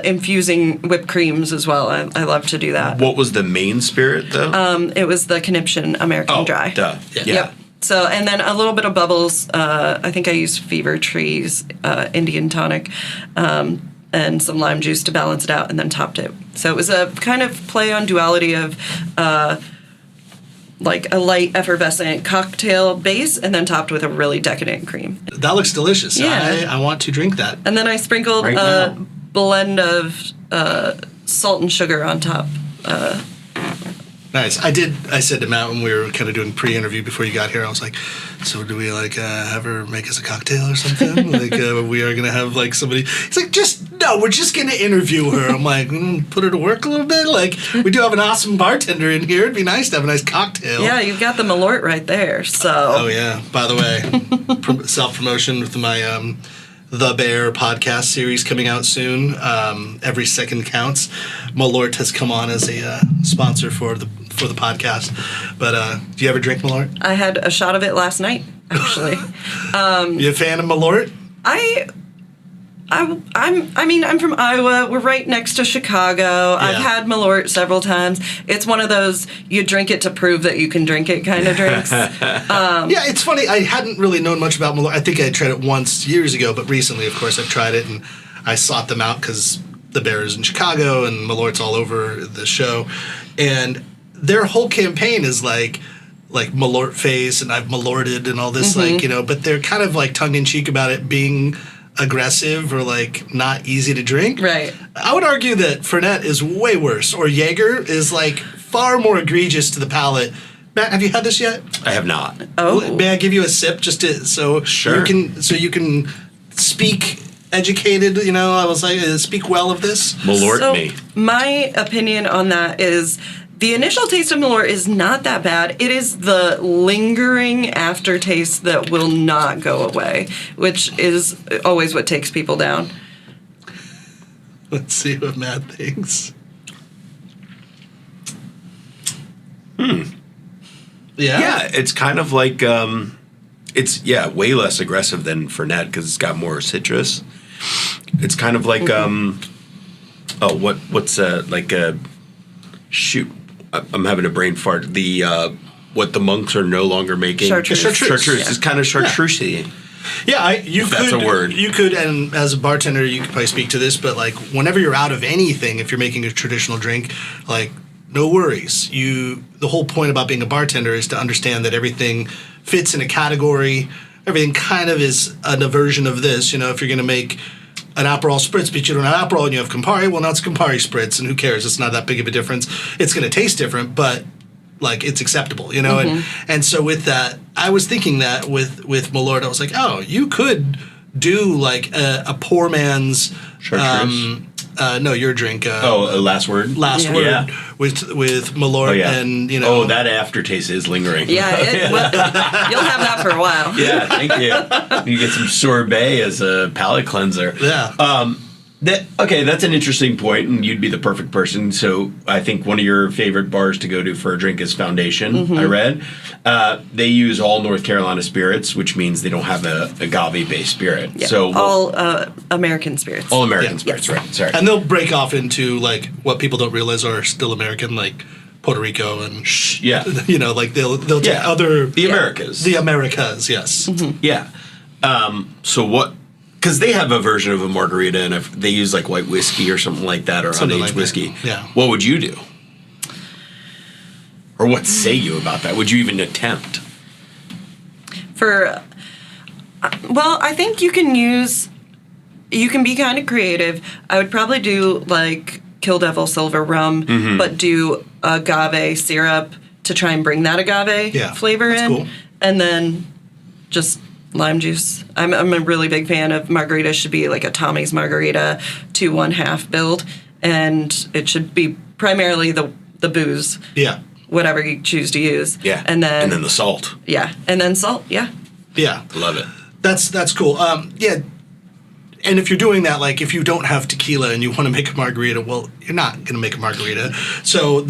E: infusing whipped creams as well. I love to do that.
D: What was the main spirit, though?
E: It was the Conniption American Dry.
D: Duh.
C: Yeah.
E: Yep. So, and then a little bit of bubbles. I think I used Fever Tree's Indian tonic and some lime juice to balance it out, and then topped it. So it was a kind of play on duality of like a light effervescent cocktail base and then topped with a really decadent cream.
C: That looks delicious.
E: Yeah.
C: I want to drink that.
E: And then I sprinkled
D: Right
E: a
D: now.
E: blend of salt and sugar on top.
C: Nice. I said to Matt when we were kind of doing pre-interview before you got here, I was like, so do we like have her make us a cocktail or something? Like we are going to have like somebody. He's like, we're just going to interview her. I'm like, put her to work a little bit. Like we do have an awesome bartender in here. It'd be nice to have a nice cocktail.
E: Yeah, you've got the Malort right there. So.
C: Oh yeah. By the way, self-promotion with my The Bear podcast series coming out soon. Every second counts. Malort has come on as a sponsor for the podcast. But do you ever drink Malort?
E: I had a shot of it last night, actually.
C: You a fan of Malort?
E: I'm from Iowa. We're right next to Chicago. I've had Malort several times. It's one of those you drink it to prove that you can drink it kind of drinks.
C: Yeah, it's funny. I hadn't really known much about Malort. I think I tried it once years ago, but recently, of course, I've tried it, and I sought them out because the Bear is in Chicago and Malort's all over the show. And their whole campaign is like Malort face, and I've Malorted and all this, but they're kind of like tongue-in-cheek about it being aggressive or like not easy to drink.
E: Right.
C: I would argue that Fernet is way worse, or Jaeger is like far more egregious to the palate. Matt, have you had this yet?
D: I have not.
E: Oh.
C: May I give you a sip just to
D: Sure.
C: you can speak educated, I was like speak well of this?
D: Malort me.
E: My opinion on that is the initial taste of Malort is not that bad. It is the lingering aftertaste that will not go away, which is always what takes people down.
C: Let's see what Matt thinks. Yeah?
D: Yeah, it's kind of like it's way less aggressive than Fernet because it's got more citrus. It's kind of like what's like a shoot. I'm having a brain fart. The what the monks are no longer making.
E: Chartreuse.
D: Chartreuse.
E: Yeah.
D: It's kind of chartreuse-y.
C: Yeah,
D: If that's a word.
C: You could, and as a bartender, you could probably speak to this, but like whenever you're out of anything, if you're making a traditional drink, like no worries. The whole point about being a bartender is to understand that everything fits in a category. Everything kind of is a version of this. If you're going to make an Aperol Spritz, but you don't have Aperol and you have Campari, well, now it's Campari Spritz, and who cares? It's not that big of a difference. It's going to taste different, but like it's acceptable, And so with that, I was thinking that with Malort, I was like, oh, you could do like a poor man's
D: Chartreuse.
C: No, your drink.
D: Last word.
C: Last
E: Yeah.
C: word
D: Yeah.
C: with Malort and
D: that aftertaste is lingering.
E: Yeah, you'll have that for a while.
D: Yeah, thank you. You get some sorbet as a palate cleanser.
C: Yeah.
D: That's an interesting point, and you'd be the perfect person. So I think one of your favorite bars to go to for a drink is Foundation.
E: Mm-hmm.
D: I read they use all North Carolina spirits, which means they don't have a agave-based spirit.
E: Yeah.
D: So
E: all American spirits.
D: all American
C: Yeah.
D: spirits,
E: Yes.
D: right? Sorry.
C: And they'll break off into like what people don't realize are still American, like Puerto Rico and
D: Yeah.
C: like they'll take other
D: the Americas.
C: the Americas, yes.
D: Yeah. So what? Because they have a version of a margarita, and if they use like white whiskey or something like that, or
C: Something
D: unaged
C: like that,
D: whiskey.
C: yeah.
D: What would you do? Or what say you about that? Would you even attempt?
E: I think you can be kind of creative. I would probably do like Kill Devil Silver Rum,
C: Mm-hmm.
E: but do agave syrup to try and bring that agave flavor
C: that's
E: in.
C: cool.
E: And then just lime juice. I'm a really big fan of margaritas. Should be like a Tommy's margarita 2 1/2 build, and it should be primarily the booze,
C: Yeah.
E: whatever you choose to use.
D: Yeah.
E: and then
D: the salt.
E: and then salt. Yeah,
C: Yeah.
D: Love it.
C: That's cool. Yeah. And if you're doing that, like if you don't have tequila and you want to make a margarita, well, you're not going to make a margarita. So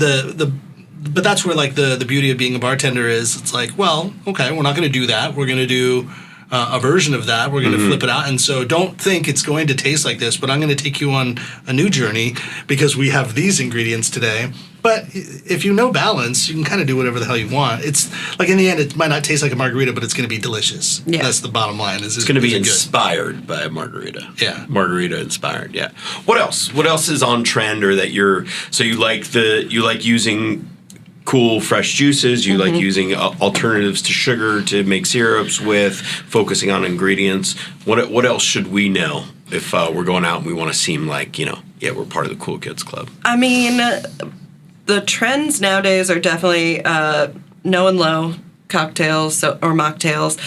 C: but that's where like the beauty of being a bartender is. It's like, well, okay, we're not going to do that. We're going to do a version of that. We're going to flip it out. And so don't think it's going to taste like this, but I'm going to take you on a new journey because we have these ingredients today. But if you know balance, you can kind of do whatever the hell you want. It's like in the end, it might not taste like a margarita, but it's going to be delicious.
E: Yeah.
C: That's the bottom line.
D: It's going to be
C: good.
D: inspired by a margarita.
C: Yeah.
D: Margarita inspired. Yeah. What else? What else is on trend, or that you like using cool fresh juices? You like using alternatives to sugar to make syrups with, focusing on ingredients. What else should we know if we're going out and we want to seem like we're part of the cool kids club?
E: I mean, the trends nowadays are definitely no and low cocktails or mocktails,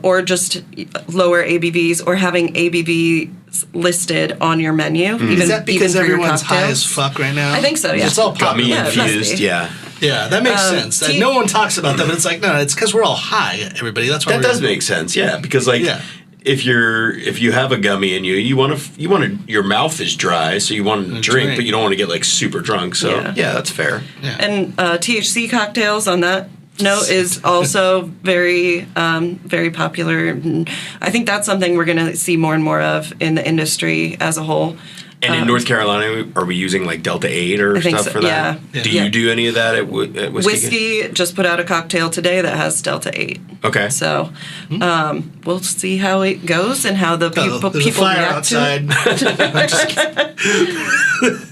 E: or just lower ABVs, or having ABVs listed on your menu.
C: Is that because
E: even for your
C: everyone's high
E: cocktails.
C: as fuck right now?
E: I think so, yeah.
C: It's all
D: Gummy
C: popular.
E: Yeah, it must
D: infused.
E: be.
D: Yeah.
C: Yeah, that makes sense. No one talks about that, but it's like, no, it's because we're all high, everybody. That's why
D: That does make sense. Yeah, because
C: Yeah.
D: if you have a gummy and you want to your mouth is dry, so you want to drink, but you don't want to get like super drunk. So
E: Yeah.
D: that's fair.
C: Yeah.
E: And THC cocktails on that note is also very, very popular. And I think that's something we're going to see more and more of in the industry as a whole.
D: And in North Carolina, are we using like Delta 8 or
E: I think
D: stuff
E: so,
D: for that?
E: yeah.
D: Do
E: Yeah.
D: you do any of that at Whiskey?
E: Whiskey just put out a cocktail today that has Delta 8.
D: Okay.
E: So we'll see how it goes and how the
C: There's a
E: people
C: fire
E: react
C: outside.
E: to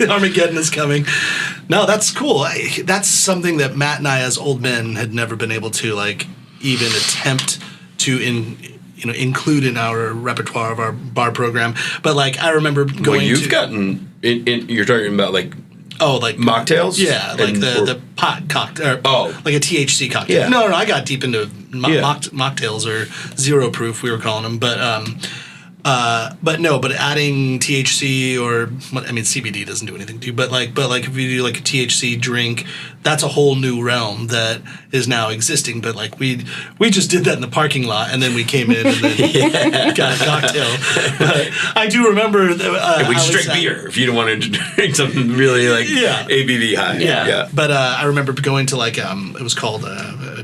E: it.
C: Armageddon is coming. No, that's cool. That's something that Matt and I, as old men, had never been able to like even attempt to include in our repertoire of our bar program. But like I remember going.
D: Well, you've gotten you're talking about like mocktails.
C: Yeah, like
D: And-
C: the pot cocktail. Like a THC cocktail.
D: Yeah.
C: No, I got deep into
D: Yeah.
C: mocktails or zero proof we were calling them, but adding THC or CBD doesn't do anything to you, but if you do like a THC drink, that's a whole new realm that is now existing. But like we just did that in the parking lot, and then we came in and then got a cocktail. But I do remember
D: we just drink beer if you don't want to drink something really like ABV high.
C: Yeah. But I remember going to like it was called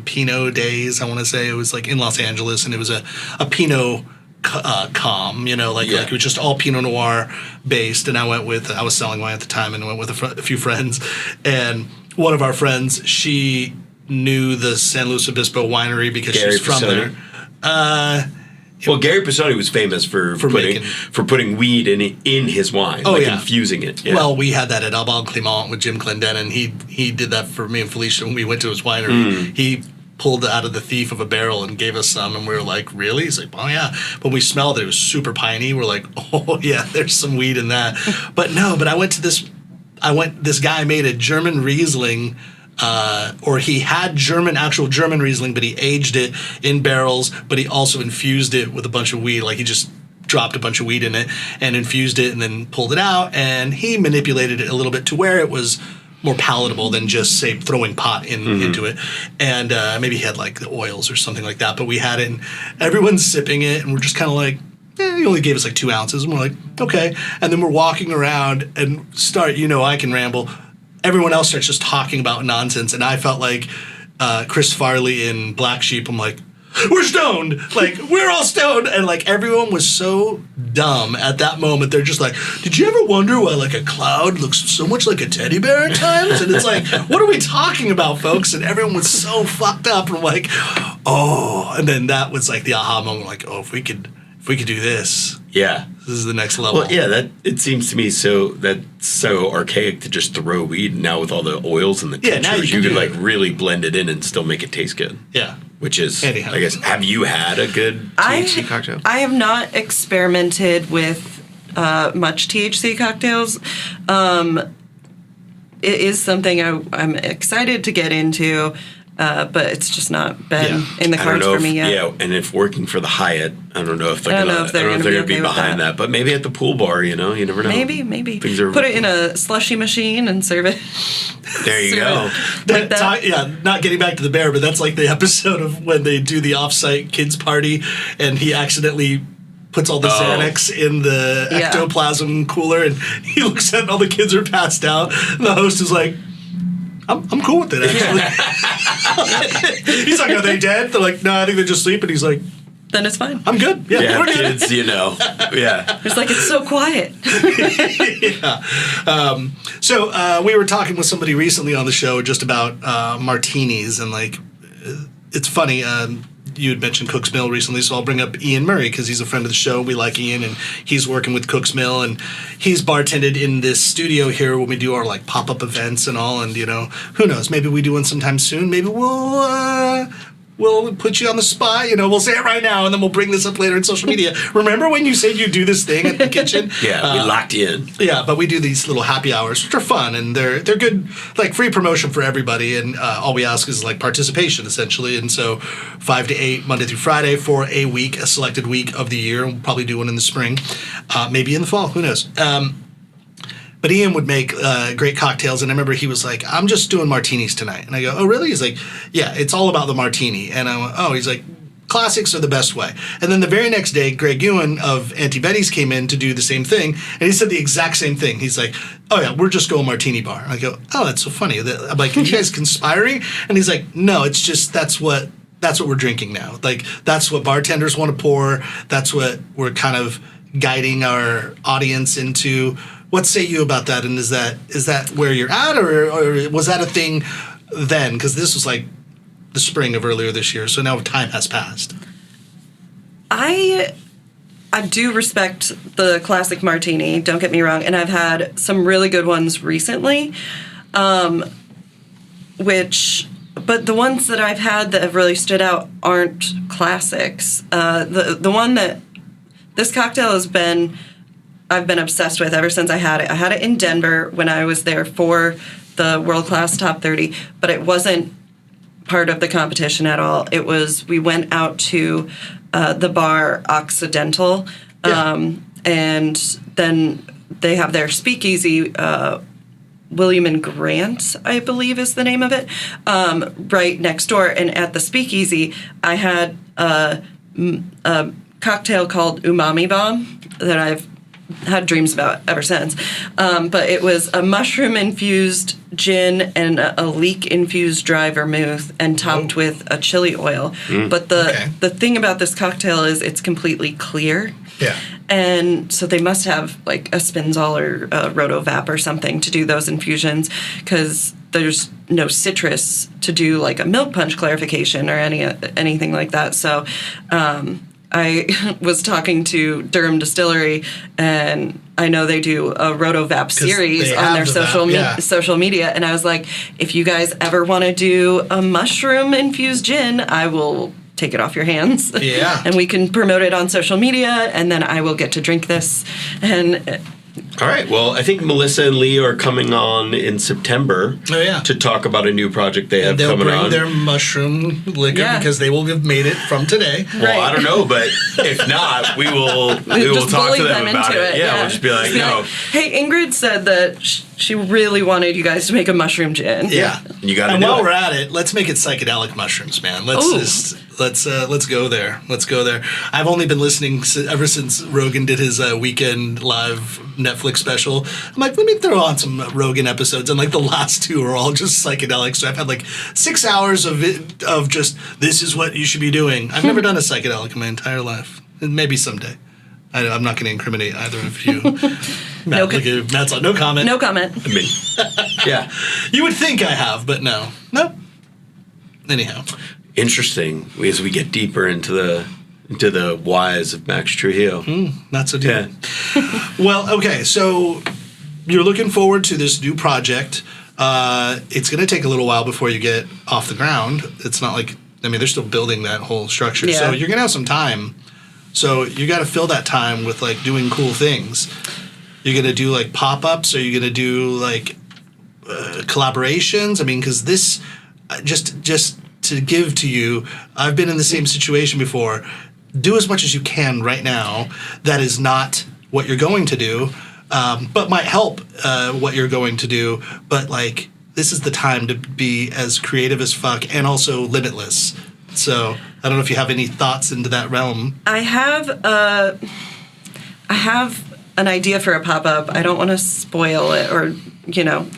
C: Pinot Days. I want to say it was like in Los Angeles, and it was a Pinot. Like it was just all Pinot Noir based, and I was selling wine at the time, and I went with a few friends, and one of our friends, she knew the San Luis Obispo winery because
D: Gary
C: she's from
D: Pisoni.
C: there.
D: Well, Gary Pisoni was famous for putting weed in his wine, infusing it. Yeah.
C: Well, we had that at Albal Clement with Jim Clendenin. He did that for me and Felicia when we went to his winery. He pulled out of the thief of a barrel and gave us some, and we were like, really? He's like, oh yeah. But we smelled it. It was super piney. We're like, oh yeah, there's some weed in that. But this guy made a German Riesling, or he had actual German Riesling, but he aged it in barrels, but he also infused it with a bunch of weed. Like he just dropped a bunch of weed in it and infused it and then pulled it out. And he manipulated it a little bit to where it was more palatable than just, say, throwing pot into it. And maybe he had like the oils or something like that. But we had it, and everyone's sipping it, and we're just kind of like, he only gave us like 2 ounces. And we're like, okay. And then we're walking around and I can ramble. Everyone else starts just talking about nonsense. And I felt like Chris Farley in Black Sheep. I'm like, we're stoned. Like, we're all stoned. And like, everyone was so dumb at that moment. They're just like, did you ever wonder why like a cloud looks so much like a teddy bear at times? And it's like, what are we talking about, folks? And everyone was so fucked up. And I'm like, oh. And then that was like the aha moment. Like, oh, if we could do this.
D: Yeah.
C: This is the next level.
D: Well, yeah, it seems to me so archaic to just throw weed. Now with all the oils and the tinctures, you could like really blend it in and still make it taste good.
C: Yeah.
D: Which is,
C: Anyhow.
D: I guess, have you had a good THC cocktail?
E: I have not experimented with much THC cocktails. It is something I'm excited to get into, but it's just not been in the cards for me yet.
D: Yeah, and if working for the Hyatt, I don't know if they're going to be behind that. But maybe at the pool bar, you never know.
E: Maybe. Put it in a slushy machine and serve it.
D: There you go.
E: Like that.
C: Not getting back to the bear, but that's like the episode of when they do the off-site kids party, and he accidentally puts all the Xanax in the ectoplasm cooler, and he looks at it and all the kids are passed out, and the host is like, I'm cool with it, actually. He's like, are they dead? They're like, no, I think they're just sleeping. He's like,
E: then it's fine.
C: I'm good. Yeah,
D: we're kids, Yeah.
E: It's like, it's so quiet.
C: So we were talking with somebody recently on the show just about martinis, and like, it's funny. You had mentioned Cook's Mill recently, so I'll bring up Ian Murray because he's a friend of the show. We like Ian, and he's working with Cook's Mill, and he's bartended in this studio here when we do our like pop-up events and all. And who knows? Maybe we do one sometime soon. Maybe we'll put you on the spot. We'll say it right now, and then we'll bring this up later in social media. Remember when you said you do this thing at the kitchen?
D: Yeah, we locked you in.
C: Yeah, but we do these little happy hours, which are fun, and they're good, like free promotion for everybody. And all we ask is like participation, essentially. And so 5 to 8, Monday through Friday, for a week, a selected week of the year. We'll probably do one in the spring, maybe in the fall. Who knows? But Ian would make great cocktails, and I remember he was like, I'm just doing martinis tonight. And I go, oh, really? He's like, yeah, it's all about the martini. And I went, oh, he's like, classics are the best way. And then the very next day, Greg Ewan of Auntie Betty's came in to do the same thing, and he said the exact same thing. He's like, oh, yeah, we're just going martini bar. I go, oh, that's so funny. I'm like, are you guys conspiring? And he's like, no, it's just that's what we're drinking now. Like, that's what bartenders want to pour. That's what we're kind of guiding our audience into. What say you about that? And is that where you're at, or was that a thing then? Because this was like the spring of earlier this year, so now time has passed.
E: I do respect the classic martini, don't get me wrong, and I've had some really good ones recently, but the ones that I've had that have really stood out aren't classics. The one that this cocktail I've been obsessed with ever since I had it. I had it in Denver when I was there for the World Class Top 30, but it wasn't part of the competition at all. We went out to the bar Occidental, and then they have their speakeasy, William and Grant, I believe is the name of it, right next door. And at the speakeasy, I had a cocktail called Umami Bomb that I've had dreams about ever since. But it was a mushroom-infused gin and a leek-infused dry vermouth and topped with a chili oil. But the thing about this cocktail is it's completely clear.
C: Yeah.
E: And so they must have like a Spinzall or a Rotovap or something to do those infusions, because there's no citrus to do like a milk punch clarification or anything like that. So I was talking to Durham Distillery, and I know they do a Rotovap series on their social media, and I was like, if you guys ever want to do a mushroom-infused gin, I will take it off your hands. Yeah. And we can promote it on social media, and then I will get to drink this. And
D: All right. Well, I think Melissa and Lee are coming on in September.
C: Oh, yeah.
D: To talk about a new project they have
C: They'll
D: coming
C: bring
D: on.
C: their mushroom liquor because they will have made it from today.
D: Well, I don't know, but if not, we will
E: Just
D: talk
E: bully
D: to them
E: them
D: about
E: into
D: it.
E: it.
D: Yeah, we'll just be like, no.
E: Hey, Ingrid said that she really wanted you guys to make a mushroom gin.
C: Yeah.
D: You got to
C: And
D: do
C: while
D: it.
C: we're at it, let's make it psychedelic mushrooms, man. Let's go there. Let's go there. I've only been listening ever since Rogan did his weekend live Netflix special. I'm like, let me throw on some Rogan episodes, and like the last two are all just psychedelic. So I've had like 6 hours of it of just this is what you should be doing. I've never done a psychedelic in my entire life. And maybe someday. I'm not going to incriminate either of you. Matt, look at Matt's like, no comment.
E: No comment.
D: I mean, yeah.
C: You would think I have, but no. Anyhow.
D: Interesting as we get deeper into the whys of Max Trujillo.
C: Not so deep.
D: Yeah.
C: Well, okay, so you're looking forward to this new project. It's going to take a little while before you get off the ground. It's not like, they're still building that whole structure.
E: Yeah.
C: So you're going to have some time. So you got to fill that time with like doing cool things. You're going to do like pop-ups, or you're going to do like collaborations. Because this, just to give to you, I've been in the same situation before. Do as much as you can right now. That is not what you're going to do, but might help what you're going to do. But like, this is the time to be as creative as fuck and also limitless. So I don't know if you have any thoughts into that realm.
E: I have an idea for a pop-up. I don't want to spoil it or,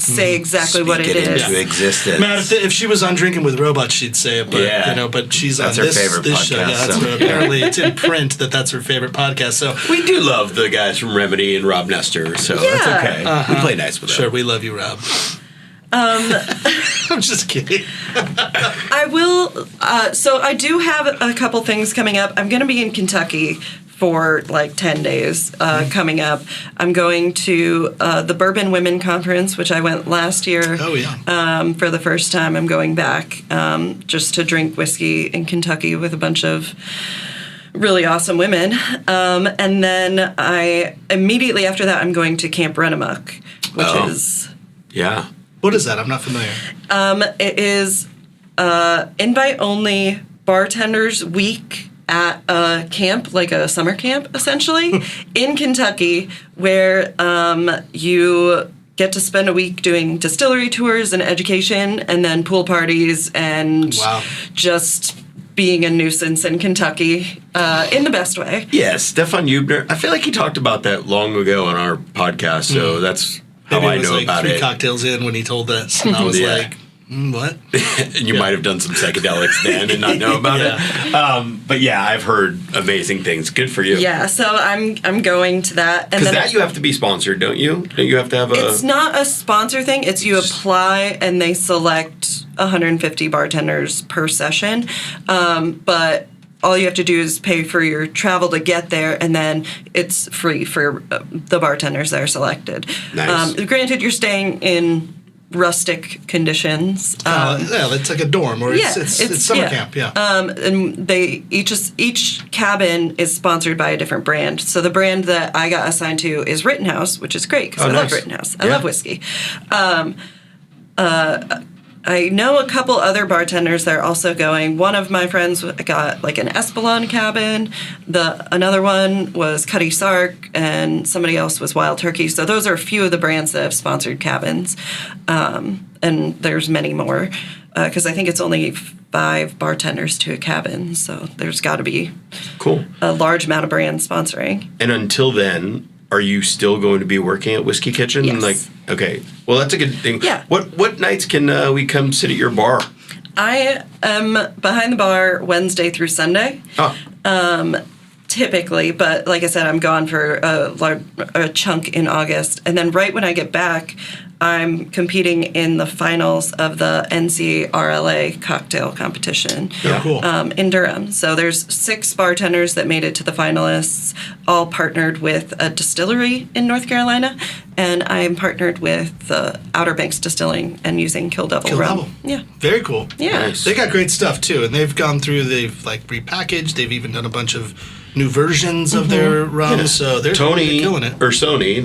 E: say exactly what it is.
D: Into existence.
C: Matt, if she was on Drinking with Robots, she'd say it, but but she's
D: that's
C: on
D: her favorite
C: this show.
D: podcast,
C: Yeah, that's
D: so.
C: apparently it's in print that's her favorite podcast. So
D: We do love the guys from Remedy and Rob Nestor, so that's okay. We play nice with them.
C: sure, we love you, Rob. I'm just kidding.
E: I will. So I do have a couple things coming up. I'm going to be in Kentucky for like 10 days coming up. I'm going to the Bourbon Women Conference, which I went last year.
C: Oh, yeah.
E: For the first time, I'm going back just to drink whiskey in Kentucky with a bunch of really awesome women. And then immediately after that, I'm going to Camp Renamuk, which is...
D: Yeah.
C: What is that? I'm not familiar.
E: It is invite-only bartenders week at a camp, like a summer camp, essentially, in Kentucky, where you get to spend a week doing distillery tours and education, and then pool parties and just being a nuisance in Kentucky in the best way.
D: Yeah, Stefan Hubner. I feel like he talked about that long ago on our podcast, so that's how
C: Maybe
D: I
C: it was
D: know
C: like
D: about
C: 3
D: it.
C: cocktails in when he told us, and I was like, what?
D: And you might have done some psychedelics then and not know about it. But yeah, I've heard amazing things. Good for you.
E: Yeah, so I'm going to that.
D: Because that you have to be sponsored, don't you? Don't you have to have a...
E: It's not a sponsor thing. It's you apply and they select 150 bartenders per session. But all you have to do is pay for your travel to get there, and then it's free for the bartenders that are selected.
D: Nice.
E: Granted, you're staying in rustic conditions.
C: It's like a dorm, or it's summer camp. Yeah.
E: And each cabin is sponsored by a different brand. So the brand that I got assigned to is Rittenhouse, which is great because I love Rittenhouse. I love whiskey. I know a couple other bartenders that are also going. One of my friends got like an Espelon cabin. Another one was Cutty Sark, and somebody else was Wild Turkey. So those are a few of the brands that have sponsored cabins, and there's many more because I think it's only 5 bartenders to a cabin. So there's got to be a large amount of brands sponsoring.
D: And until then, are you still going to be working at Whiskey Kitchen?
E: Yes.
D: Okay. Well, that's a good thing.
E: Yeah.
D: What nights can we come sit at your bar?
E: I am behind the bar Wednesday through Sunday.
D: Oh.
E: Typically, but like I said, I'm gone for a chunk in August. And then right when I get back, I'm competing in the finals of the NCRLA cocktail competition in Durham. So there's 6 bartenders that made it to the finalists, all partnered with a distillery in North Carolina. And I'm partnered with the Outer Banks Distilling and using Kill Devil rum. Yeah.
C: Very cool.
E: Yeah.
D: Nice.
C: They got great stuff too, and they've gone through. They've like repackaged. They've even done a bunch of new versions of their rums. So they're
D: Tony
C: killing it.
D: or Sony,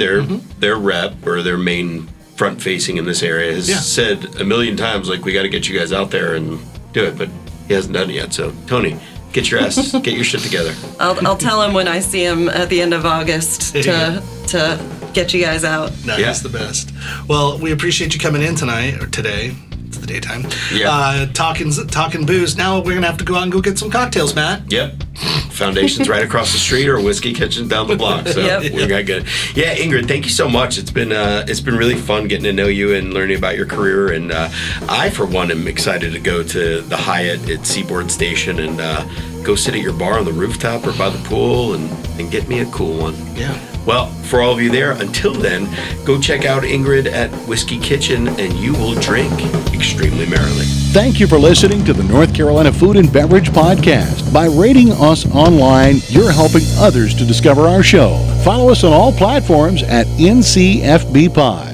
D: their rep or their main front facing in this area has said a million times, like, we got to get you guys out there and do it, but he hasn't done it yet. So Tony, get your shit together.
E: I'll tell him when I see him at the end of August to get you guys out.
C: That's the best. Well, we appreciate you coming in tonight or today. It's the daytime.
D: Yeah.
C: Talking booze. Now we're gonna have to go out and go get some cocktails, Matt.
D: Yep. Foundation's right across the street, or Whiskey Kitchen down the block. So we got good. Yeah, Ingrid, thank you so much. It's been really fun getting to know you and learning about your career. And I, for one, am excited to go to the Hyatt at Seaboard Station and go sit at your bar on the rooftop or by the pool and get me a cool one.
C: Yeah.
D: Well, for all of you there, until then, go check out Ingrid at Whiskey Kitchen and you will drink extremely merrily.
A: Thank you for listening to the North Carolina Food and Beverage Podcast. By rating us online, you're helping others to discover our show. Follow us on all platforms at NCF&B Pod.